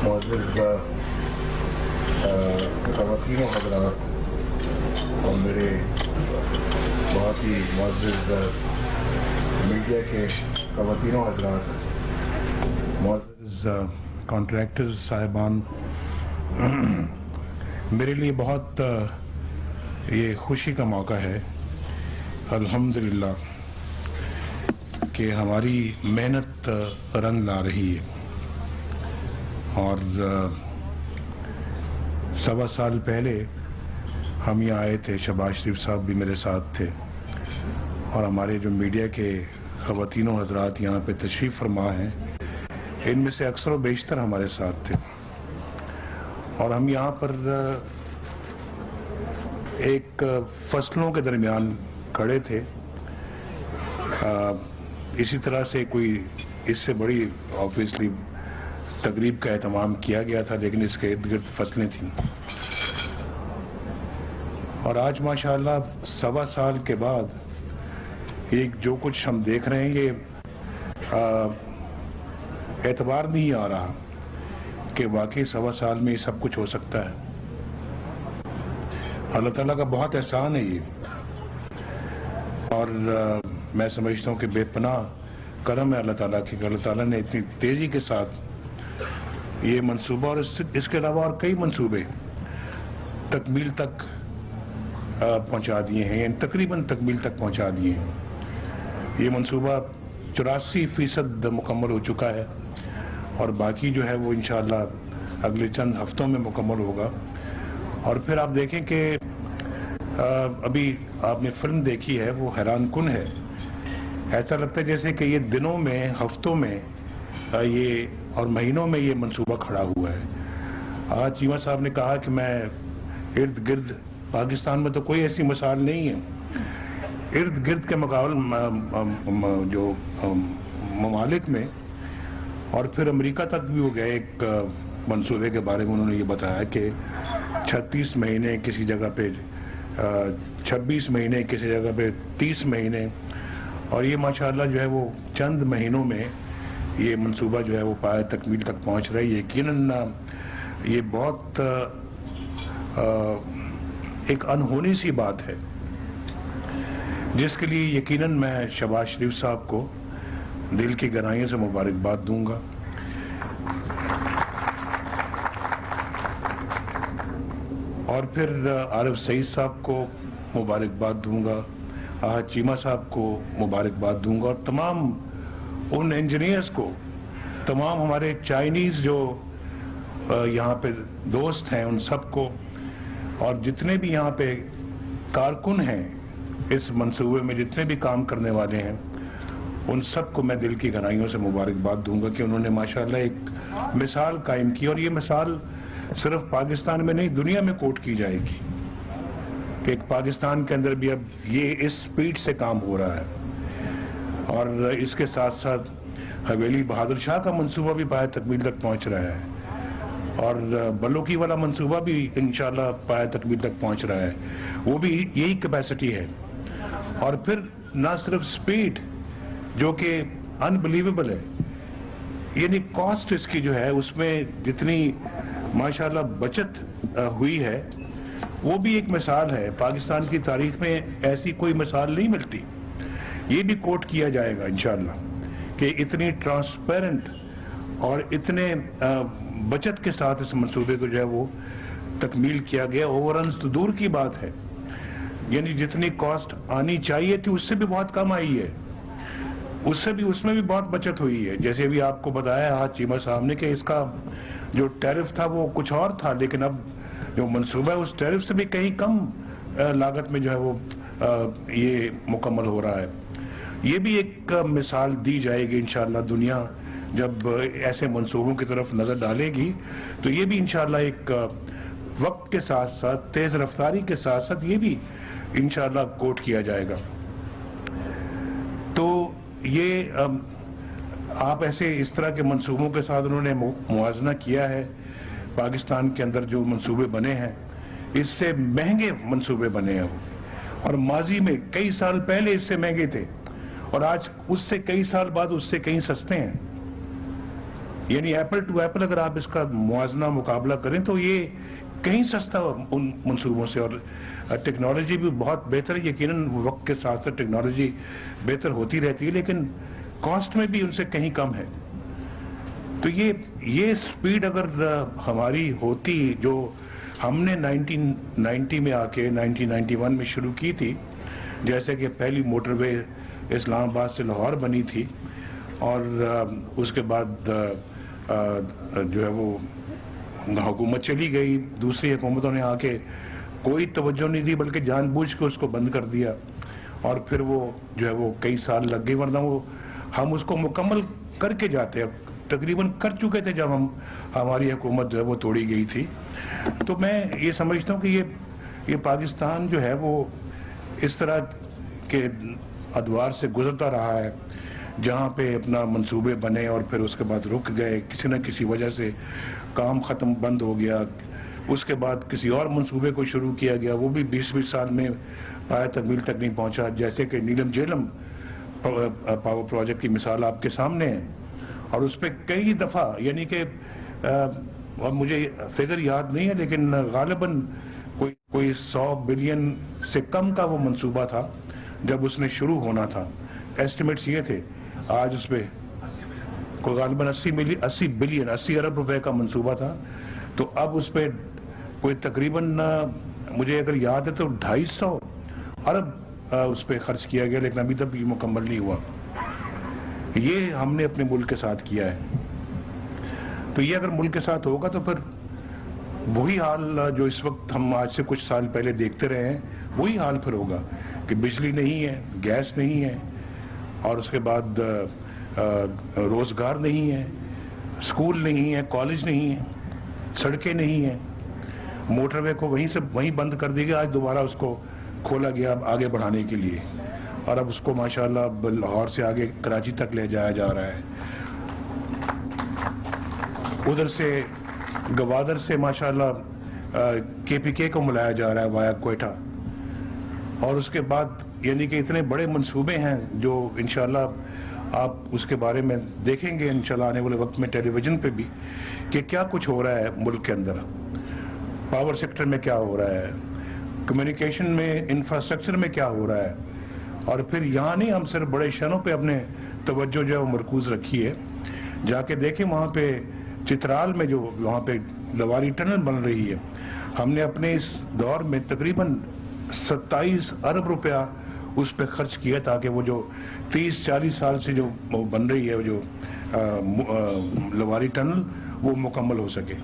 معزز خواتین و حضرات اور میرے بہت ہی معزز میڈیا کے خواتین و حضرات، معزز کانٹریکٹرز صاحبان، میرے لیے بہت یہ خوشی کا موقع ہے الحمدللہ کہ ہماری محنت رنگ لا رہی ہے۔ اور 1.25 سال پہلے ہم یہاں آئے تھے، شہباز شریف صاحب بھی میرے ساتھ تھے، اور ہمارے جو میڈیا کے خواتین و حضرات یہاں پہ تشریف فرما ہیں، ان میں سے اکثر و بیشتر ہمارے ساتھ تھے، اور ہم یہاں پر ایک فصلوں کے درمیان کھڑے تھے۔ اسی طرح سے کوئی اس سے بڑی آبویسلی تقریب کا اہتمام کیا گیا تھا، لیکن اس کے ارد گرد فصلیں تھیں، اور آج ماشاءاللہ 1.25 سال کے بعد ایک جو کچھ ہم دیکھ رہے ہیں، یہ اعتبار نہیں آ رہا کہ واقعی 1.25 سال میں یہ سب کچھ ہو سکتا ہے۔ اللہ تعالیٰ کا بہت احسان ہے یہ، اور میں سمجھتا ہوں کہ بے پناہ کرم ہے اللہ تعالیٰ کی کہ اللہ تعالیٰ نے اتنی تیزی کے ساتھ یہ منصوبہ اور اس کے علاوہ اور کئی منصوبے تکمیل تک پہنچا دیے ہیں، یعنی تقریباً تکمیل تک پہنچا دیے ہیں۔ یہ منصوبہ 84% مکمل ہو چکا ہے، اور باقی جو ہے وہ انشاءاللہ اگلے چند ہفتوں میں مکمل ہوگا۔ اور پھر آپ دیکھیں کہ ابھی آپ نے فلم دیکھی ہے، وہ حیران کن ہے۔ ایسا لگتا ہے جیسے کہ یہ دنوں میں، ہفتوں میں یہ اور مہینوں میں یہ منصوبہ کھڑا ہوا ہے۔ آج چیمہ صاحب نے کہا کہ میں ارد گرد پاکستان میں تو کوئی ایسی مثال نہیں ہے، ارد گرد کے مقابل جو ممالک میں، اور پھر امریکہ تک بھی ہو گئے۔ ایک منصوبے کے بارے میں انہوں نے یہ بتایا کہ 36 مہینے کسی جگہ پہ، 26 مہینے کسی جگہ پہ، 30 مہینے، اور یہ ماشاءاللہ جو ہے وہ چند مہینوں میں یہ منصوبہ جو ہے وہ پائے تکمیل تک پہنچ رہا ہے۔ یقیناً یہ بہت ایک انہونی سی بات ہے، جس کے لیے یقیناً میں شہباز شریف صاحب کو دل کی گہرائیوں سے مبارکباد دوں گا، اور پھر عارف سعید صاحب کو مبارکباد دوں گا، آج چیمہ صاحب کو مبارکباد دوں گا، اور تمام ان انجینئرز کو، تمام ہمارے چائنیز جو یہاں پہ دوست ہیں ان سب کو، اور جتنے بھی یہاں پہ کارکن ہیں اس منصوبے میں، جتنے بھی کام کرنے والے ہیں، ان سب کو میں دل کی گہرائیوں سے مبارکباد دوں گا کہ انہوں نے ماشاءاللہ ایک مثال قائم کی، اور یہ مثال صرف پاکستان میں نہیں، دنیا میں کوٹ کی جائے گی کہ ایک پاکستان کے اندر بھی اب یہ اس سپیڈ سے کام ہو رہا ہے۔ اور اس کے ساتھ ساتھ حویلی بہادر شاہ کا منصوبہ بھی پائے تکمیل تک پہنچ رہا ہے، اور بلوکی والا منصوبہ بھی انشاءاللہ پائے تکمیل تک پہنچ رہا ہے، وہ بھی یہی کیپیسٹی ہے۔ اور پھر نہ صرف سپیڈ جو کہ انبلیویبل ہے، یعنی کاسٹ اس کی جو ہے اس میں جتنی ماشاءاللہ بچت ہوئی ہے، وہ بھی ایک مثال ہے۔ پاکستان کی تاریخ میں ایسی کوئی مثال نہیں ملتی۔ یہ بھی کوٹ کیا جائے گا انشاءاللہ کہ اتنی ٹرانسپیرنٹ اور اتنے بچت کے ساتھ اس منصوبے کو جو ہے وہ تکمیل کیا گیا۔ اووررنز تو دور کی بات ہے، یعنی جتنی کاسٹ آنی چاہیے تھی اس سے بھی بہت کم آئی ہے، اس میں بھی بہت بچت ہوئی ہے۔ جیسے بھی آپ کو بتایا آج چیمہ صاحب نے کہ اس کا جو ٹیرف تھا وہ کچھ اور تھا، لیکن اب جو منصوبہ ہے اس ٹیرف سے بھی کہیں کم لاگت میں جو ہے وہ یہ مکمل ہو رہا ہے۔ یہ بھی ایک مثال دی جائے گی انشاءاللہ، دنیا جب ایسے منصوبوں کی طرف نظر ڈالے گی تو یہ بھی انشاءاللہ ایک وقت کے ساتھ ساتھ، تیز رفتاری کے ساتھ ساتھ یہ بھی انشاءاللہ کوٹ کیا جائے گا۔ تو یہ آپ ایسے اس طرح کے منصوبوں کے ساتھ انہوں نے موازنہ کیا ہے۔ پاکستان کے اندر جو منصوبے بنے ہیں اس سے مہنگے منصوبے بنے ہیں، اور ماضی میں کئی سال پہلے اس سے مہنگے تھے، اور آج اس سے کئی سال بعد اس سے کہیں سستے ہیں۔ یعنی ایپل ٹو ایپل اگر آپ اس کا موازنہ مقابلہ کریں تو یہ کہیں سستا ان منصوبوں سے، اور ٹیکنالوجی بھی بہت بہتر ہے. یقیناً وقت کے ساتھ ساتھ ٹیکنالوجی بہتر ہوتی رہتی ہے، لیکن کاسٹ میں بھی ان سے کہیں کم ہے. تو یہ سپیڈ اگر ہماری ہوتی جو ہم نے 1990 میں آ کے 1991 میں شروع کی تھی، جیسے کہ پہلی موٹر وے اسلام آباد سے لاہور بنی تھی، اور اس کے بعد جو ہے وہ حکومت چلی گئی، دوسری حکومتوں نے آ کے کوئی توجہ نہیں دی بلکہ جان بوجھ کے اس کو بند کر دیا، اور پھر وہ جو ہے وہ کئی سال لگ گئی، ورنہ وہ ہم اس کو مکمل کر کے جاتے ہیں، تقریباً کر چکے تھے جب ہماری حکومت جو ہے وہ توڑی گئی تھی. تو میں یہ سمجھتا ہوں کہ یہ پاکستان جو ہے وہ اس طرح کے ادوار سے گزرتا رہا ہے جہاں پہ اپنا منصوبے بنے اور پھر اس کے بعد رک گئے، کسی نہ کسی وجہ سے کام ختم بند ہو گیا، اس کے بعد کسی اور منصوبے کو شروع کیا گیا، وہ بھی 20 سال میں پایہ تکمیل تک نہیں پہنچا. جیسے کہ نیلم جہلم پاور پروجیکٹ کی مثال آپ کے سامنے ہے، اور اس پہ کئی دفعہ، یعنی کہ اب مجھے فگر یاد نہیں ہے لیکن غالباً کوئی 100 بلین سے کم کا وہ منصوبہ تھا جب اس نے شروع ہونا تھا. ایسٹیمیٹس یہ تھے، آج اس پہ کوئی غالباً 80 ارب روپے کا منصوبہ تھا، تو اب اس پہ کوئی تقریباً مجھے اگر یاد ہے تو 250 ارب اس پہ خرچ کیا گیا، لیکن ابھی تک یہ مکمل نہیں ہوا. یہ ہم نے اپنے ملک کے ساتھ کیا ہے. تو یہ اگر ملک کے ساتھ ہوگا تو پھر وہی حال جو اس وقت ہم آج سے کچھ سال پہلے دیکھتے رہے ہیں، وہی حال پھر ہوگا کہ بجلی نہیں ہے، گیس نہیں ہے، اور اس کے بعد روزگار نہیں ہے، اسکول نہیں ہے، کالج نہیں ہے، سڑکیں نہیں ہیں. موٹر وے کو وہیں بند کر دی گیا، آج دوبارہ اس کو کھولا گیا آگے بڑھانے کے لیے، اور اب اس کو ماشاءاللہ لاہور سے آگے کراچی تک لے جایا جا رہا ہے. ادھر سے گوادر سے ماشاءاللہ KPK کو ملایا جا رہا ہے وایا کوئٹہ، اور اس کے بعد یعنی کہ اتنے بڑے منصوبے ہیں جو انشاءاللہ آپ اس کے بارے میں دیکھیں گے انشاءاللہ آنے والے وقت میں ٹیلی ویژن پہ بھی کہ کیا کچھ ہو رہا ہے ملک کے اندر. پاور سیکٹر میں کیا ہو رہا ہے، کمیونیکیشن میں، انفراسٹرکچر میں کیا ہو رہا ہے. اور پھر یہاں نہیں، ہم صرف بڑے شہروں پہ اپنے توجہ جو ہے وہ مرکوز رکھی ہے. جا کے دیکھیں وہاں پہ چترال میں جو وہاں پہ لواری ٹنل بن رہی ہے، ہم نے اپنے اس دور میں تقریباً 27 ارب روپیہ اس پہ خرچ کیا تاکہ وہ جو 30-40 سال سے جو بن رہی ہے جو لواری ٹنل وہ مکمل ہو سکے.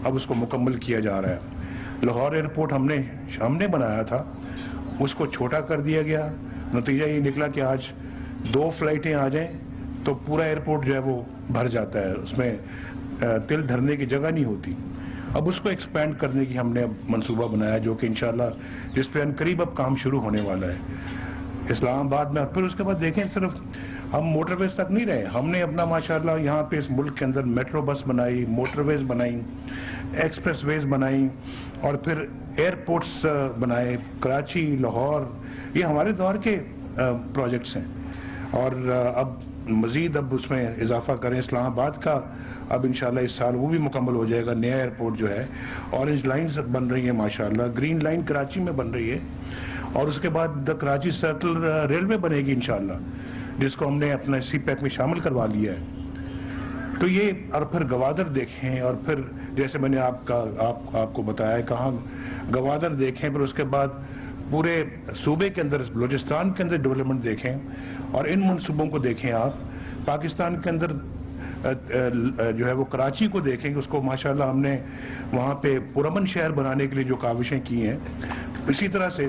اب اس کو مکمل کیا جا رہا ہے. لاہور ایئرپورٹ ہم نے بنایا تھا، اس کو چھوٹا کر دیا گیا. نتیجہ یہ نکلا کہ آج 2 فلائٹیں آ جائیں تو پورا ایئرپورٹ جو ہے وہ بھر جاتا ہے، اس میں تل دھرنے کی جگہ نہیں ہوتی. اب اس کو ایکسپینڈ کرنے کی ہم نے اب منصوبہ بنایا جو کہ انشاءاللہ جس پہ قریب اب کام شروع ہونے والا ہے اسلام آباد میں. پھر اس کے بعد دیکھیں صرف ہم موٹر ویز تک نہیں رہے، ہم نے اپنا ماشاءاللہ یہاں پہ اس ملک کے اندر میٹرو بس بنائی، موٹر ویز بنائی، ایکسپریس ویز بنائی، اور پھر ایئرپورٹس بنائے. کراچی، لاہور، یہ ہمارے دور کے پروجیکٹس ہیں، اور اب مزید اب اس میں اضافہ کریں. اسلام آباد کا اب انشاءاللہ اس سال وہ بھی مکمل ہو جائے گا. نیا ایئرپورٹ جو ہے، اورنج لائنز بن رہی ہیں ماشاءاللہ، گرین لائن کراچی میں بن رہی ہے، اور اس کے بعد کراچی سرکل ریلوے بنے گی انشاءاللہ، جس کو ہم نے اپنا CPEC میں شامل کروا لیا ہے. تو یہ، اور پھر گوادر دیکھیں، اور پھر جیسے میں نے آپ کو بتایا ہے کہاں گوادر دیکھیں، پھر اس کے بعد پورے صوبے کے اندر، بلوچستان کے اندر ڈیولپمنٹ دیکھیں، اور ان منصوبوں کو دیکھیں. آپ پاکستان کے اندر جو ہے وہ کراچی کو دیکھیں کہ اس کو ماشاءاللہ ہم نے وہاں پہ پرامن شہر بنانے کے لیے جو کاوشیں کی ہیں، اسی طرح سے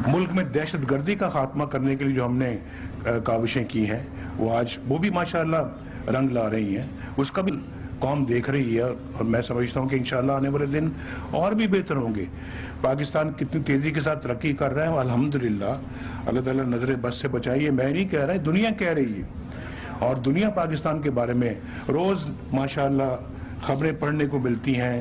ملک میں دہشت گردی کا خاتمہ کرنے کے لیے جو ہم نے کاوشیں کی ہیں، وہ آج وہ بھی ماشاءاللہ رنگ لا رہی ہیں. اس کا بھی قوم دیکھ رہی ہے، اور میں سمجھتا ہوں کہ انشاءاللہ آنے والے دن اور بھی بہتر ہوں گے. پاکستان کتنی تیزی کے ساتھ ترقی کر رہا ہے، الحمدللہ. اللہ تعالیٰ نظر بس سے بچائیے، میں نہیں کہہ رہا ہے، دنیا کہہ رہی ہے، اور دنیا پاکستان کے بارے میں روز ماشاءاللہ خبریں پڑھنے کو ملتی ہیں.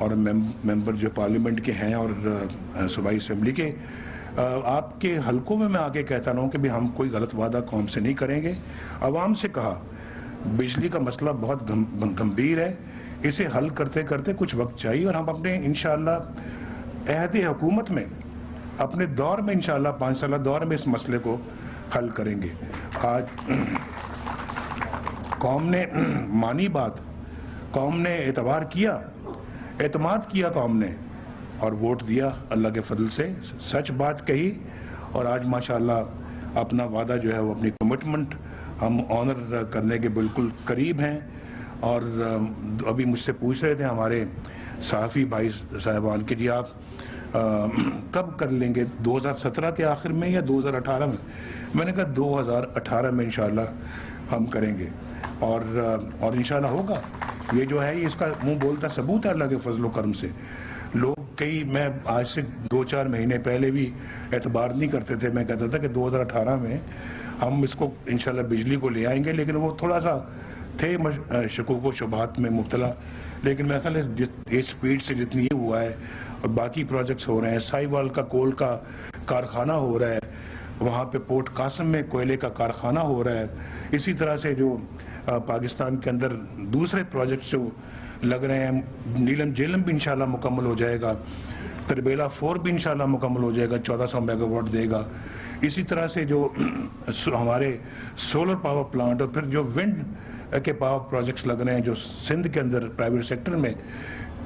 اور ممبر جو پارلیمنٹ کے ہیں اور صوبائی اسمبلی کے، آپ کے حلقوں میں آ کے کہتا رہا ہوں کہ بھی ہم کوئی غلط وعدہ قوم سے نہیں کریں گے. عوام سے کہا بجلی کا مسئلہ بہت گمبھیر ہے، اسے حل کرتے کرتے کچھ وقت چاہیے، اور ہم اپنے انشاءاللہ عہد حکومت میں اپنے دور میں انشاءاللہ 5 سالہ دور میں اس مسئلے کو حل کریں گے. آج قوم نے مانی بات، قوم نے اعتبار کیا، اعتماد کیا قوم نے، اور ووٹ دیا اللہ کے فضل سے، سچ بات کہی، اور آج ماشاءاللہ اپنا وعدہ جو ہے وہ اپنی کمٹمنٹ ہم آنر کرنے کے بالکل قریب ہیں. اور ابھی مجھ سے پوچھ رہے تھے ہمارے صحافی بھائی صاحبان کہ جی آپ کب کر لیں گے، 2017 کے آخر میں یا 2018 میں؟ میں نے کہا 2018 میں انشاءاللہ ہم کریں گے، اور انشاءاللہ ہوگا. یہ جو ہے اس کا منہ بولتا ثبوت ہے اللہ کے فضل و کرم سے. لوگ میں آج سے 2-4 مہینے پہلے بھی اعتبار نہیں کرتے تھے. میں کہتا تھا کہ 2018 میں ہم اس کو انشاءاللہ بجلی کو لے آئیں گے، لیکن وہ تھوڑا سا تھے شکوک و شبہات میں مبتلا. لیکن میرا خیال ہے اس سپیڈ سے جتنی یہ ہوا ہے اور باقی پروجیکٹس ہو رہے ہیں، سائی وال کا کول کا کارخانہ ہو رہا ہے، وہاں پہ پورٹ قاسم میں کوئلے کا کارخانہ ہو رہا ہے، اسی طرح سے جو پاکستان کے اندر دوسرے پروجیکٹس جو لگ رہے ہیں، نیلم جیلم بھی انشاءاللہ مکمل ہو جائے گا، تربیلا 4 بھی انشاءاللہ مکمل ہو جائے گا، 1400 میگا واٹ دے گا. اسی طرح سے جو ہمارے سولر پاور پلانٹ اور پھر جو ونڈ کے پاور پروجیکٹس لگ رہے ہیں جو سندھ کے اندر پرائیویٹ سیکٹر میں،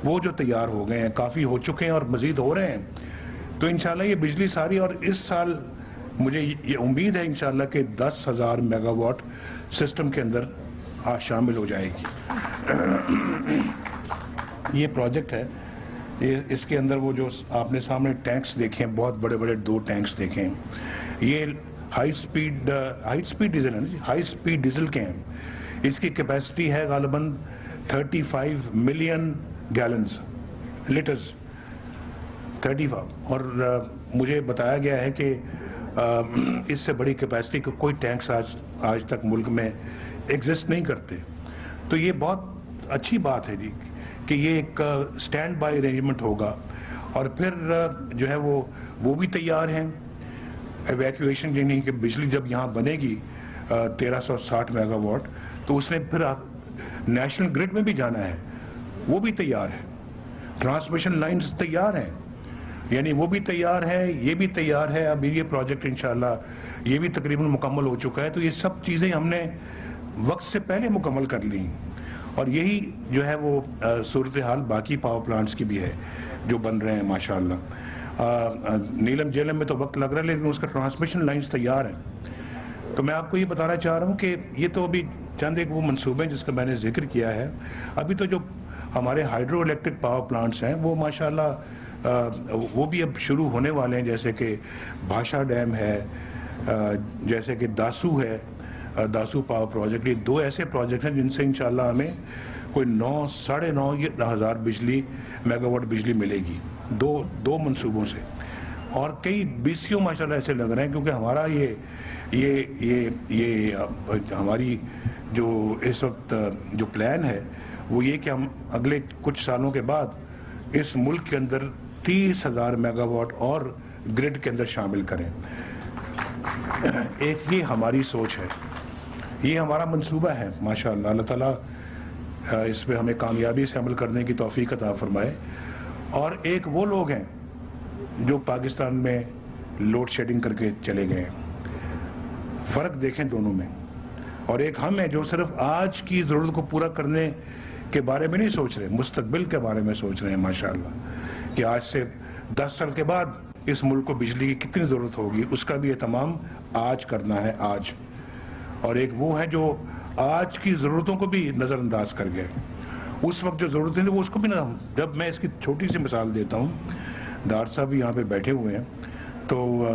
وہ جو تیار ہو گئے ہیں، کافی ہو چکے ہیں اور مزید ہو رہے ہیں. تو انشاءاللہ یہ بجلی ساری، اور اس سال مجھے یہ امید ہے انشاءاللہ کہ 10,000 میگا واٹ سسٹم کے اندر شامل ہو جائے گی. یہ پروجیکٹ ہے، اس کے اندر وہ جو آپ نے سامنے ٹینکس دیکھیں، بہت بڑے بڑے 2 ٹینکس دیکھیں، یہ ہائی سپیڈ ڈیزل ہیں، ہائی سپیڈ ڈیزل کے ہیں. اس کی کیپیسٹی ہے غالباً 35 ملین گیلنز لیٹرز 35، اور مجھے بتایا گیا ہے کہ اس سے بڑی کیپیسٹی کو کوئی ٹینکس آج تک ملک میں ایگزسٹ نہیں کرتے. تو یہ بہت اچھی بات ہے جی کہ یہ ایک سٹینڈ بائی ارینجمنٹ ہوگا. اور پھر جو ہے وہ بھی تیار ہیں ایویکویشن، یعنی کہ بجلی جب یہاں بنے گی 1360 میگا واٹ، تو اس نے پھر نیشنل گریڈ میں بھی جانا ہے، وہ بھی تیار ہے. ٹرانسمیشن لائنز تیار ہیں، یعنی وہ بھی تیار ہے، یہ بھی تیار ہے. اب یہ پروجیکٹ انشاءاللہ یہ بھی تقریباً مکمل ہو چکا ہے. تو یہ سب چیزیں ہم نے وقت سے پہلے مکمل کر لی، اور یہی جو ہے وہ صورتحال باقی پاور پلانٹس کی بھی ہے جو بن رہے ہیں ماشاءاللہ. نیلم جیلم میں تو وقت لگ رہا ہے، لیکن اس کا ٹرانسمیشن لائنز تیار ہیں. تو میں آپ کو یہ بتانا چاہ رہا ہوں کہ یہ تو ابھی چند ایک وہ منصوبے ہیں جس کا میں نے ذکر کیا ہے. ابھی تو جو ہمارے ہائیڈرو الیکٹرک پاور پلانٹس ہیں وہ ماشاءاللہ وہ بھی اب شروع ہونے والے ہیں، جیسے کہ بھاشا ڈیم ہے، جیسے کہ داسو ہے، داسو پاور پروجیکٹ. یہ 2 ایسے پروجیکٹ ہیں جن سے انشاءاللہ ہمیں کوئی 9-9.5 بجلی میگا واٹ بجلی ملے گی، دو منصوبوں سے. اور کئی BCO ماشاءاللہ ایسے لگ رہے ہیں، کیونکہ ہمارا یہ ہماری جو اس وقت جو پلان ہے وہ یہ کہ ہم اگلے کچھ سالوں کے بعد اس ملک کے اندر 30,000 میگا واٹ اور گرڈ کے اندر شامل کریں. ایک یہ ہماری سوچ ہے، یہ ہمارا منصوبہ ہے ماشاءاللہ. اللہ تعالیٰ اس پہ ہمیں کامیابی سے عمل کرنے کی توفیق عطا فرمائے. اور ایک وہ لوگ ہیں جو پاکستان میں لوڈ شیڈنگ کر کے چلے گئے ہیں، فرق دیکھیں دونوں میں. اور ایک ہم ہیں جو صرف آج کی ضرورت کو پورا کرنے کے بارے میں نہیں سوچ رہے، مستقبل کے بارے میں سوچ رہے ہیں ماشاءاللہ، کہ آج سے 10 سال کے بعد اس ملک کو بجلی کی کتنی ضرورت ہوگی، اس کا بھی اہتمام آج کرنا ہے آج. اور ایک وہ ہے جو آج کی ضرورتوں کو بھی نظر انداز کر گئے. اس وقت جو ضرورتیں تھیں وہ اس کو بھی نہ. جب میں اس کی چھوٹی سی مثال دیتا ہوں، ڈاکٹر صاحب بھی یہاں پہ بیٹھے ہوئے ہیں، تو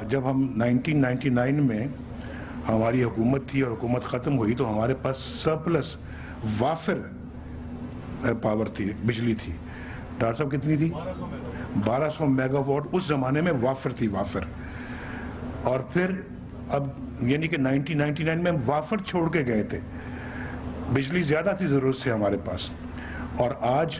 جب ہم 1999 میں ہماری حکومت تھی اور حکومت ختم ہوئی تو ہمارے پاس سرپلس وافر پاور تھی، بجلی تھی. ڈاکٹر صاحب کتنی تھی؟ 1200 میگا واٹ اس زمانے میں وافر تھی، وافر. اور پھر اب یعنی کہ 1999 میں وافر چھوڑ کے گئے تھے، بجلی زیادہ تھی ضرورت سے ہمارے پاس. اور آج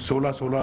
16-16,